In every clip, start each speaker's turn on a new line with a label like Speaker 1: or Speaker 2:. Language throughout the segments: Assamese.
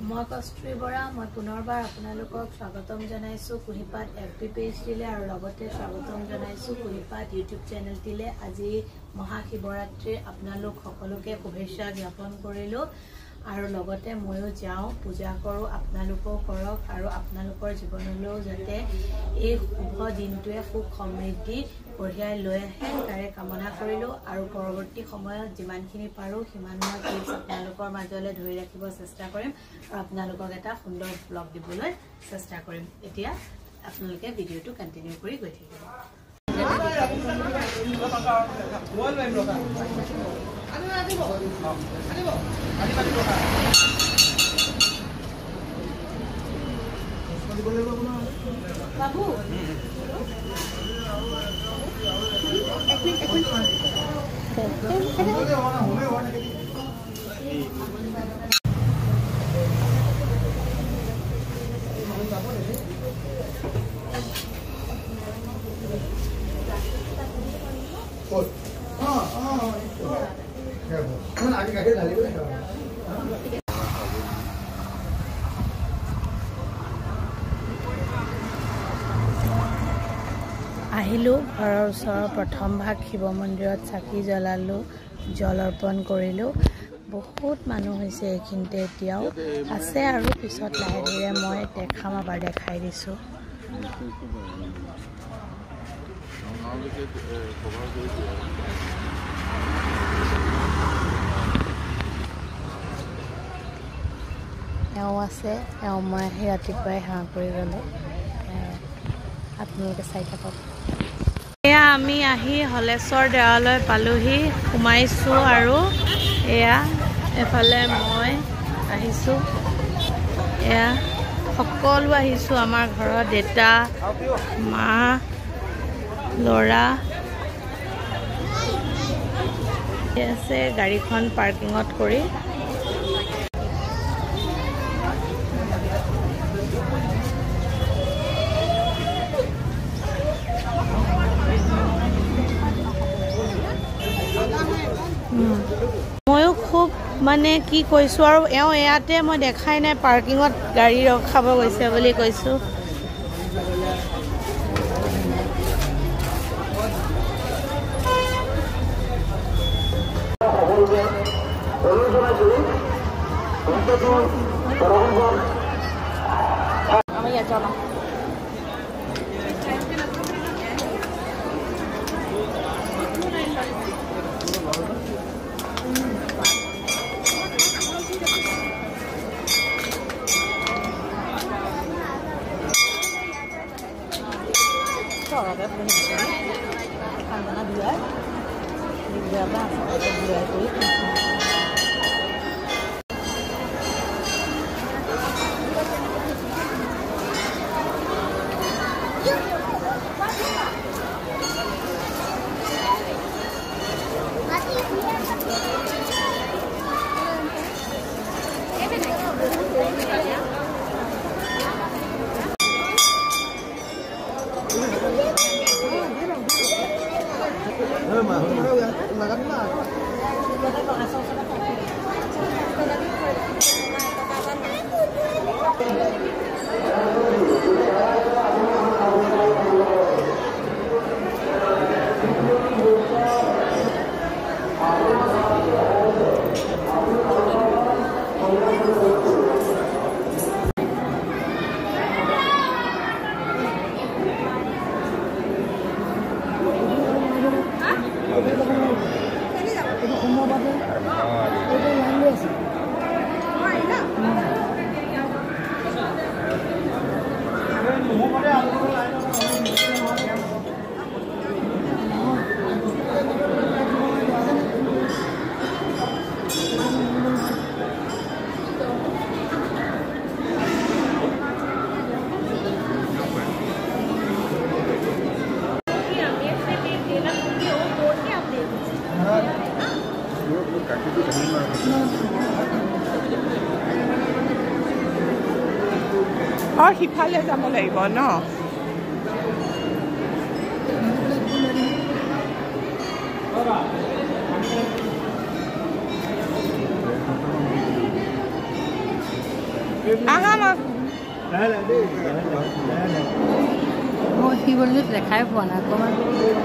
Speaker 1: মই কষ্ট্ৰী বৰা মই পুনৰবাৰ আপোনালোকক স্বাগতম জনাইছো কুহিপাত এফবি পেজ দিলে আৰু লগতে স্বাগতম জনাইছো কুহিপাত ইউটিউব চেনেল দিলে। আজি মহাশিৱৰাত্ৰি আপোনালোক সকলোকে শুভেচ্ছা জ্ঞাপন কৰিলো আৰু লগতে ময়ো যাওঁ পূজা কৰোঁ, আপোনালোকেও কৰক আৰু আপোনালোকৰ জীৱনলৈও যাতে এই শুভ দিনটোৱে সুখ সমৃদ্ধি কঢ়িয়াই লৈ আহে তাৰে কামনা কৰিলোঁ আৰু পৰৱৰ্তী সময়ত যিমানখিনি পাৰোঁ সিমান মই টিপছ আপোনালোকৰ মাজলৈ ধৰি ৰাখিব চেষ্টা কৰিম আৰু আপোনালোকক এটা সুন্দৰ ব্লগ দিবলৈ চেষ্টা কৰিম। এতিয়া আপোনালোকে ভিডিঅ'টো কণ্টিনিউ কৰি গৈ থাকিব। বাবু আহিলোঁ ঘৰৰ ওচৰৰ প্ৰথম ভাগ শিৱ মন্দিৰত চাকি জ্বলালোঁ, জল অৰ্পণ কৰিলোঁ। বহুত মানুহ হৈছে এইখিনিতে, এতিয়াও আছে আৰু পিছত লাহে ধীৰে মই দেখাম, এবাৰ দেখাই দিছোঁ। এওঁ আছে, এওঁ মই আহি ৰাতিপুৱাই সেৱা কৰি গ'লোঁ, আপোনালোকে চাই থাকক। এয়া আমি আহি হলেশ্বৰ দেৱালয় পালোহি, সোমাইছোঁ আৰু এয়া এফালে মই আহিছোঁ, এয়া সকলো আহিছোঁ আমাৰ ঘৰৰ, দেউতা মা ল'ৰা আছে গাড়ীখন পাৰ্কিঙত কৰি। ময়ো খুব মানে কি কৈছোঁ আৰু এওঁ ইয়াতে মই দেখাই নাই, পাৰ্কিঙত গাড়ী ৰখাব গৈছে বুলি কৈছোঁ।
Speaker 2: और সিফালে যাব লাগিব ন। আহা মা
Speaker 1: মই শিৱলিংগত দেখাই পোৱা নাই অকণমান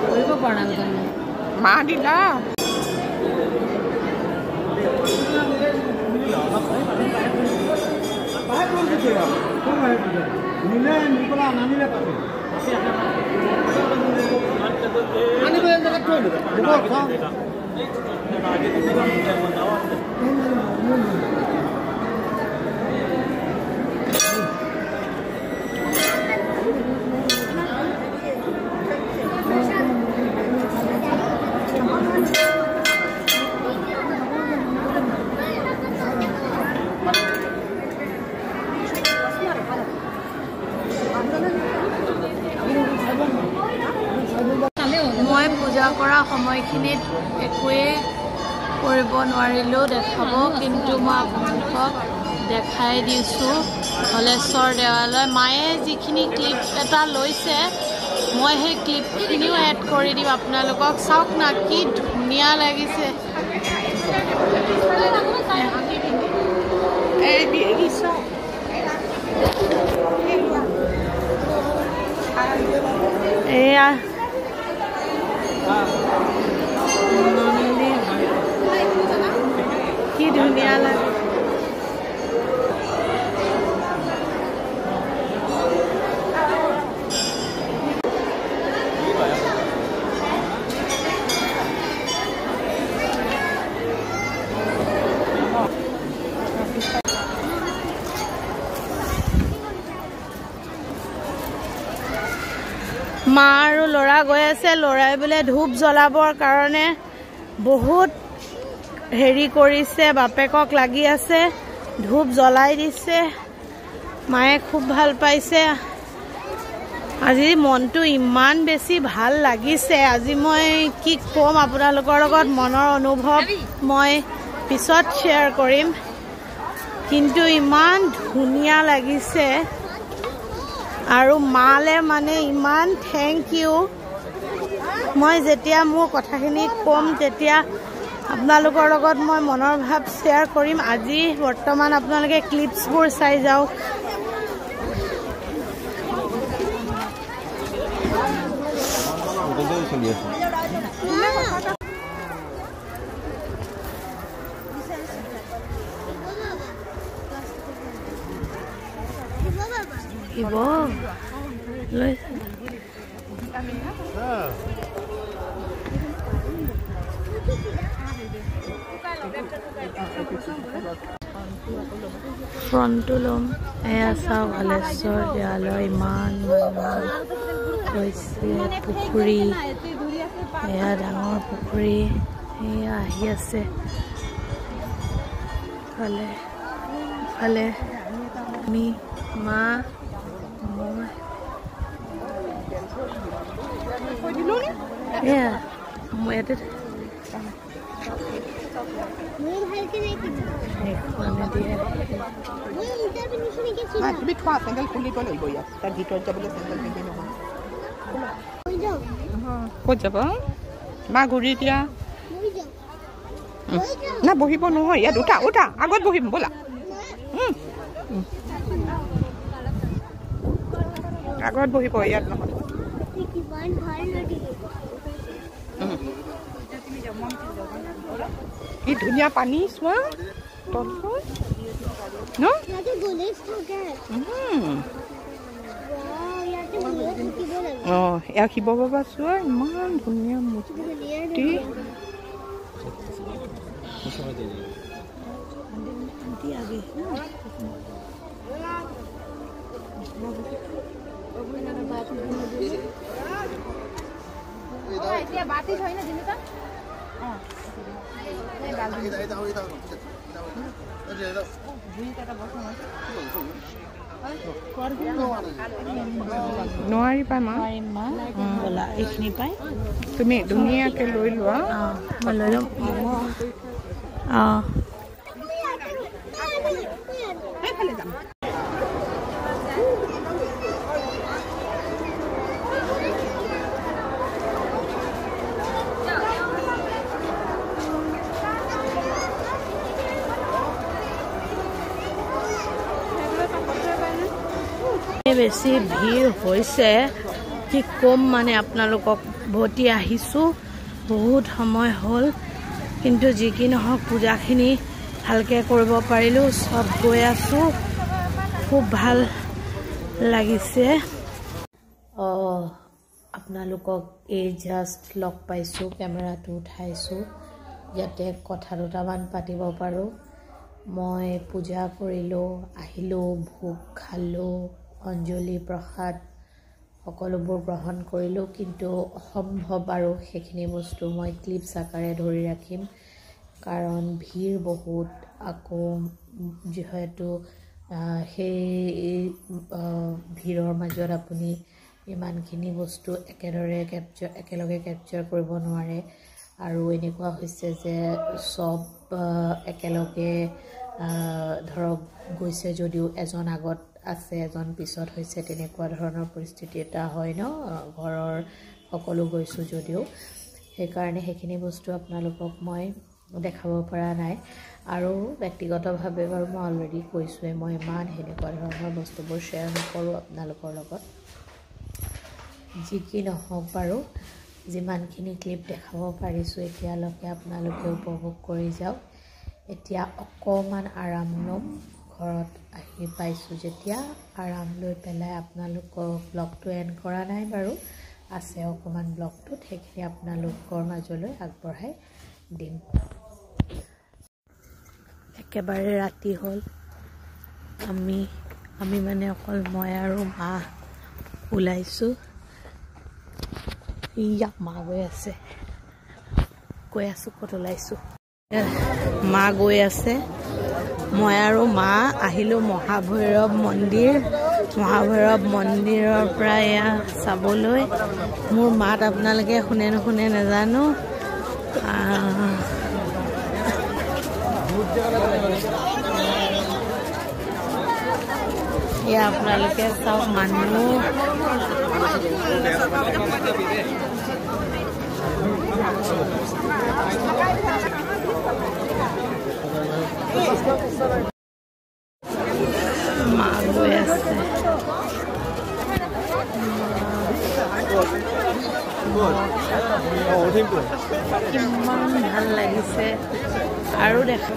Speaker 1: কৰিব পৰা নাই তাৰমানে
Speaker 2: মা দিলা
Speaker 1: মই পূজা কৰা সময়খিনিত একোৱেই কৰিব নোৱাৰিলোঁ দেখাব কিন্তু মই আপোনালোকক দেখাই দিছোঁ হলেশ্বৰ দেৱালয় মায়ে যিখিনি ক্লিপ এটা লৈছে মই সেই ক্লিপখিনিও এড কৰি দিম আপোনালোকক চাওক না কি ধুনীয়া লাগিছে এয়া কি ধুনীয়া লাগে মা আৰু ল'ৰা গৈ আছে ল'ৰাই বোলে ধূপ জ্বলাবৰ কাৰণে বহুত হেৰি কৰিছে বাপেকক লাগি আছে ধূপ জ্বলাই দিছে মায়ে খুব ভাল পাইছে আজি মনটো ইমান বেছি ভাল লাগিছে আজি মই কি ক'ম আপোনালোকৰ লগত মনৰ অনুভৱ মই পিছত শ্বেয়াৰ কৰিম কিন্তু ইমান ধুনীয়া লাগিছে আৰু মালে মানে ইমান থেংক ইউ মই যেতিয়া মোৰ কথাখিনি ক'ম তেতিয়া আপোনালোকৰ লগত মই মনৰ ভাৱ শ্বেয়াৰ কৰিম আজি বৰ্তমান আপোনালোকে ক্লিপছবোৰ চাই যাওক ফ্ৰণ্টটো ল'ম এয়া চাওক হলেশ্বৰ দেৱালয় ইমান মানুহ হৈছে পুখুৰী এয়া ডাঙৰ পুখুৰী এয়া আহি আছে ফালে ফালে আমি মা মই এয়া মই ইয়াতে
Speaker 2: ক'ত যাব মা ঘূৰি দিয়া না বহিব নহয় ইয়াত উঠা উঠা আগত বহিম ব'লা আগত বহিব ইয়াত নহয় কি ধুনীয়া পানী চোৱা ন অঁ এয়া শিৱ বাবা চোৱা ইমান ধুনীয়া মূৰ্তি নোৱাৰি পাই মা
Speaker 1: ব'লা এইখিনি পাই
Speaker 2: তুমি ধুনীয়াকৈ লৈ লোৱা
Speaker 1: মই লৈ ল'ম অঁ বেছি ভিৰ হৈছে কি কম মানে আপোনালোকক ভতি আহিছোঁ বহুত সময় হ'ল কিন্তু যি কি নহওক পূজাখিনি ভালকৈ কৰিব পাৰিলোঁ সব গৈ আছোঁ খুব ভাল লাগিছে আপোনালোকক এই জাষ্ট লগ পাইছোঁ কেমেৰাটো উঠাইছোঁ যাতে কথা দুটামান পাতিব পাৰোঁ মই পূজা কৰিলোঁ আহিলোঁ ভোগ খালোঁ অঞ্জলি প্ৰসাদ সকলোবোৰ গ্ৰহণ কৰিলোঁ কিন্তু অসম্ভৱ আৰু সেইখিনি বস্তু মই ক্লিপছ আকাৰে ধৰি ৰাখিম কাৰণ ভিৰ বহুত আকৌ যিহেতু সেই ভিৰৰ মাজত আপুনি ইমানখিনি বস্তু একেলগে কেপচাৰ কৰিব নোৱাৰে আৰু এনেকুৱা হৈছে যে সব একেলগে ধৰক গৈছে যদিও এজন আগত আছে এজন পিছত হৈছে তেনেকুৱা ধৰণৰ পৰিস্থিতি এটা হয় ন ঘৰৰ সকলো গৈছোঁ যদিও সেইকাৰণে সেইখিনি বস্তু আপোনালোকক মই দেখাব পৰা নাই আৰু ব্যক্তিগতভাৱে বাৰু মই অলৰেডি কৈছোঁৱে মই ইমান সেনেকুৱা ধৰণৰ বস্তুবোৰ শ্বেয়াৰ নকৰোঁ আপোনালোকৰ লগত যি কি নহওক বাৰু যিমানখিনি ক্লিপ দেখাব পাৰিছোঁ এতিয়ালৈকে আপোনালোকে উপভোগ কৰি যাওক এতিয়া অকণমান আৰাম ল'ম ঘৰত আহি পাইছোঁ যেতিয়া আৰাম লৈ পেলাই আপোনালোকৰ ব্লগটো এণ্ড কৰা নাই বাৰু আছে অকণমান ব্লগটোত সেইখিনি আপোনালোকৰ মাজলৈ আগবঢ়াই দিম একেবাৰে ৰাতি হ'ল আমি মানে অকল মই আৰু মা ওলাইছোঁ ইয়াক মা গৈ আছে কৈ আছোঁ ক'ত ওলাইছোঁ মা গৈ আছে মই আৰু মা আহিলোঁ মহাভৈৰৱ মন্দিৰৰ পৰা এয়া চাবলৈ মোৰ মাত আপোনালোকে শুনে নুশুনে নাজানো এয়া আপোনালোকে চাওক মানুহ মা গৈ আছে কিমান ভাল লাগিছে আৰু দেখা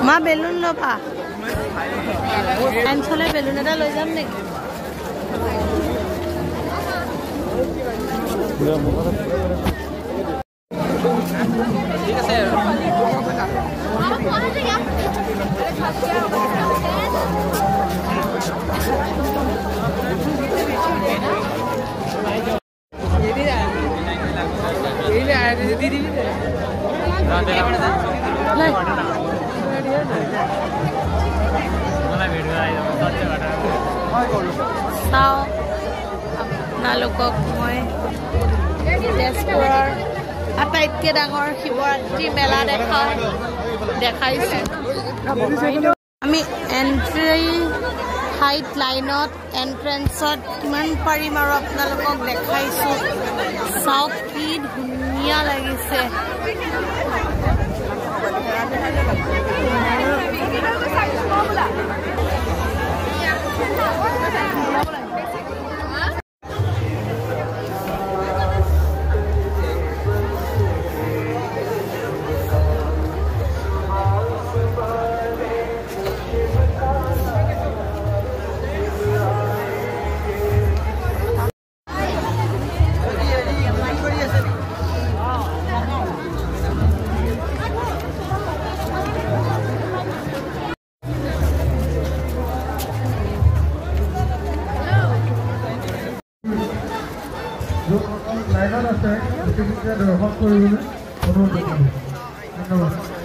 Speaker 1: মা বেলুন ল'বা এনচলে বেলুন এটা লৈ যাম নেকি ঠিক আছে চাওঁ আপোনালোকক মই তেজপুৰৰ আটাইতকৈ ডাঙৰ শিৱৰাত্ৰি মেলা দেখাইছোঁ আমি এণ্ট্ৰি হাইট লাইনত এণ্ট্ৰেঞ্চত কিমান পাৰিম আৰু আপোনালোকক দেখাইছোঁ চাওক কি ধুনীয়া লাগিছে
Speaker 3: লাইনত আছে দৰ্শন কৰিবলৈ অনুৰোধ জনালোঁ ধন্যবাদ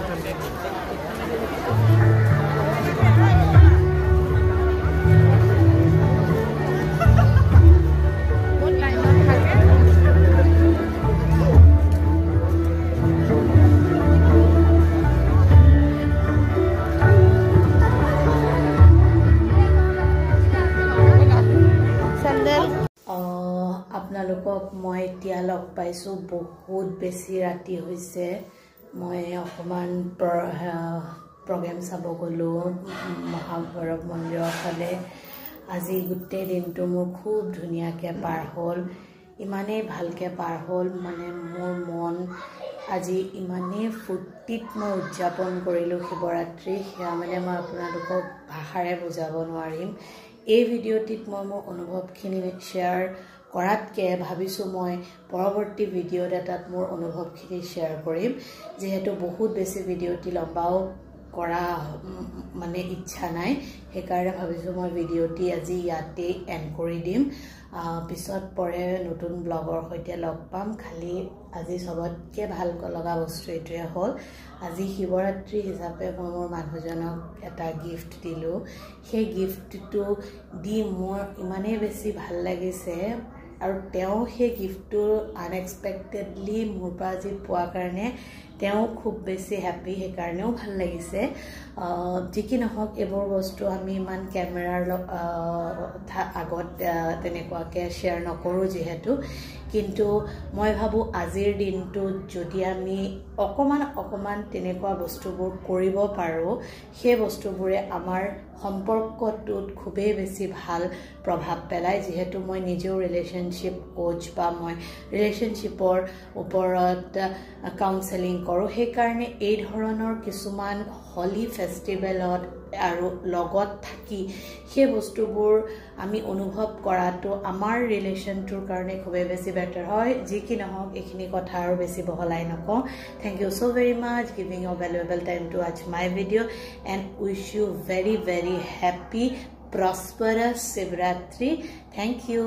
Speaker 1: এতিয়া লগ পাইছোঁ বহুত বেছি ৰাতি হৈছে মই অকমান প্ৰগ্ৰেম চাব গ'লোঁ মহাভৈৰৱ মন্দিৰৰ ফালে আজি গোটেই দিনটো মোৰ খুব ধুনীয়াকৈ পাৰ হ'ল ইমানেই ভালকৈ পাৰ হ'ল মানে মোৰ মন আজি ইমানেই ফূৰ্তিত মই উদযাপন কৰিলোঁ শিৱৰাত্ৰি সেয়া মানে মই আপোনালোকক ভাষাৰে বুজাব নোৱাৰিম এই ভিডিঅ'টিত মই মোৰ অনুভৱখিনি শ্বেয়াৰ কৰাতকৈ ভাবিছোঁ মই পৰৱৰ্তী ভিডিঅ'ত এটাত মোৰ অনুভৱখিনি শ্বেয়াৰ কৰিম যিহেতু বহুত বেছি ভিডিঅ'টি লম্বাও কৰা মানে ইচ্ছা নাই সেইকাৰণে ভাবিছোঁ মই ভিডিঅ'টি আজি ইয়াতে এণ্ড কৰি দিম পিছত পৰে নতুন ব্লগৰ সৈতে লগ পাম খালি আজি সবতকৈ ভাল লগা বস্তু এইটোৱে হ'ল আজি শিৱৰাত্ৰি হিচাপে মই মোৰ মানুহজনক এটা গিফ্ট দিলোঁ সেই গিফ্টটো দি মোৰ ইমানেই বেছি ভাল লাগিছে আৰু তেওঁ সেই গিফ্টটো আনএক্সপেক্টেডলি মোৰ পৰা আজি পোৱাৰ কাৰণে তেওঁ খুব বেছি হেপী সেইকাৰণেও ভাল লাগিছে যি কি নহওক এইবোৰ বস্তু আমি ইমান কেমেৰাৰ আগত তেনেকুৱাকৈ শ্বেয়াৰ নকৰোঁ যিহেতু কিন্তু মই ভাবোঁ আজিৰ দিনটোত যদি আমি অকমান তেনেকুৱা বস্তুবোৰ কৰিব পাৰোঁ সেই বস্তুবোৰে আমাৰ সম্পৰ্কটোত খুবেই বেছি ভাল প্ৰভাৱ পেলায় যিহেতু মই নিজেও ৰিলেশ্যনশ্বিপ কোচ বা মই ৰিলেশ্যনশ্বিপৰ ওপৰত কাউন্সেলিং কৰোঁ সেইকাৰণে এই ধৰণৰ কিছুমান হলি ফেষ্টিভেলত আৰু লগত থাকি সেই বস্তুবোৰ আমি অনুভৱ কৰাটো আমাৰ ৰিলেশ্যনটোৰ কাৰণে খুবেই বেছি বেটাৰ হয় যি কি নহওক এইখিনি কথা আৰু বেছি বহলাই নকওঁ thank you so very much giving your valuable time to watch my video and wish you very happy prosperous Shivratri. Thank you.